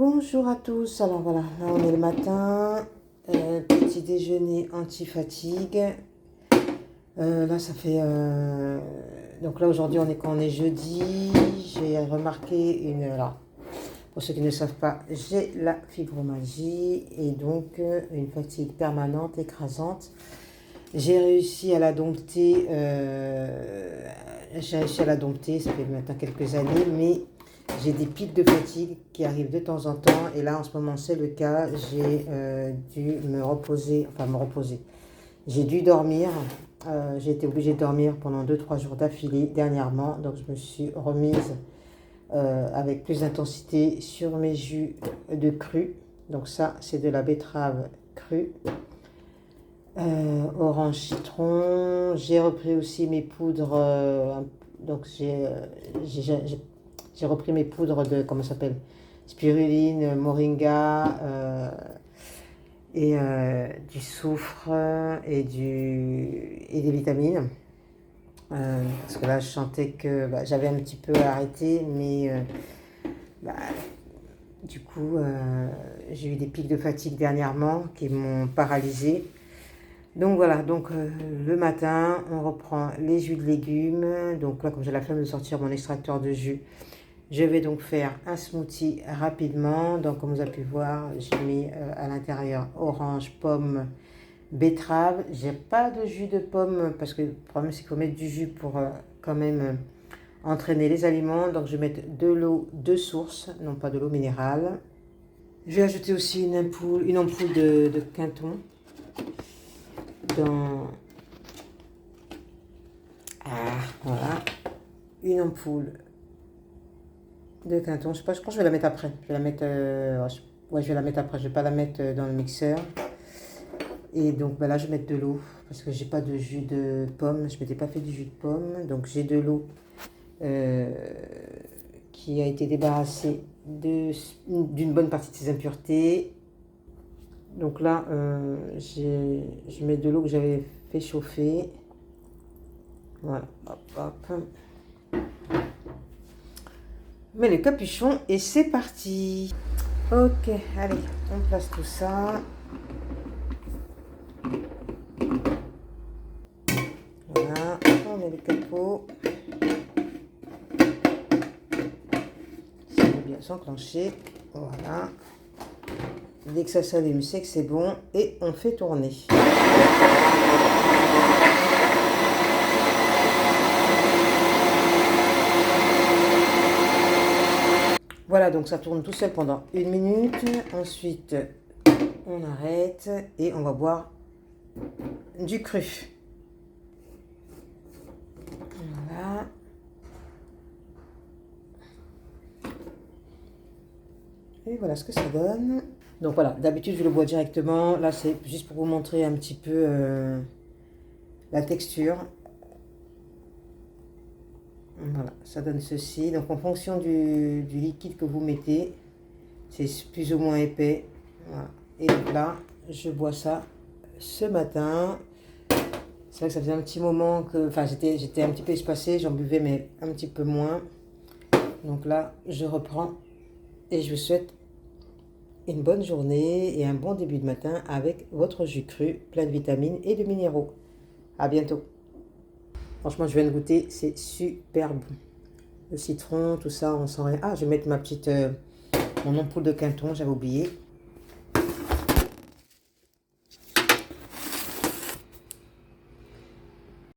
Bonjour à tous, alors voilà, là on est le matin, petit déjeuner anti-fatigue. Là ça fait, donc là aujourd'hui on est jeudi, j'ai remarqué alors pour ceux qui ne savent pas, j'ai la fibromyalgie et donc une fatigue permanente, écrasante. J'ai réussi à la dompter, ça fait maintenant quelques années, mais j'ai des pics de fatigue qui arrivent de temps en temps. Et là, en ce moment, c'est le cas. J'ai dû me reposer. J'ai dû dormir. J'ai été obligée de dormir pendant 2-3 jours d'affilée dernièrement. Donc, je me suis remise avec plus d'intensité sur mes jus de cru. Donc ça, c'est de la betterave crue. Orange citron. J'ai repris aussi mes poudres. Donc j'ai repris mes poudres de, comment ça s'appelle, spiruline, moringa et du soufre et des vitamines. Parce que là, je sentais que j'avais un petit peu arrêté, mais du coup, j'ai eu des pics de fatigue dernièrement qui m'ont paralysée. Donc voilà, le matin, on reprend les jus de légumes. Donc là, comme j'ai la flemme de sortir mon extracteur de jus, je vais donc faire un smoothie rapidement. Donc comme vous avez pu voir, j'ai mis à l'intérieur orange, pomme, betterave. J'ai pas de jus de pomme parce que le problème c'est qu'il faut mettre du jus pour quand même entraîner les aliments. Donc je vais mettre de l'eau de source, non pas de l'eau minérale. Je vais ajouter aussi une ampoule de Quinton dans... voilà, une ampoule de Quinton. Je sais pas, je pense que je vais la mettre après. Je vais la mettre, je vais la mettre après. Je vais pas la mettre dans le mixeur. Et donc là, je vais mettre de l'eau parce que j'ai pas de jus de pomme. Je m'étais pas fait du jus de pomme, donc j'ai de l'eau qui a été débarrassée d'une bonne partie de ses impuretés. Donc là, je mets de l'eau que j'avais fait chauffer. Voilà, hop, hop. Mets le capuchon et c'est parti. Ok, allez, on place tout ça. Voilà, on met le capot. Ça va bien s'enclencher. Voilà. Dès que ça s'allume, c'est que c'est bon. Et on fait tourner. Voilà, donc ça tourne tout seul pendant 1 minute. Ensuite, on arrête et on va boire du cru. Voilà. Et voilà ce que ça donne. Donc voilà, d'habitude je le bois directement. Là, c'est juste pour vous montrer un petit peu la texture. Voilà, ça donne ceci. Donc en fonction du liquide que vous mettez, c'est plus ou moins épais. Voilà. Et donc là, je bois ça ce matin. C'est vrai que ça faisait un petit moment que... Enfin, j'étais un petit peu espacée, j'en buvais, mais un petit peu moins. Donc là, je reprends et je vous souhaite une bonne journée et un bon début de matin avec votre jus cru, plein de vitamines et de minéraux. À bientôt. Franchement, je viens de goûter, c'est super bon. Le citron, tout ça, on sent rien. Ah, je vais mettre mon ampoule de Quinton, j'avais oublié.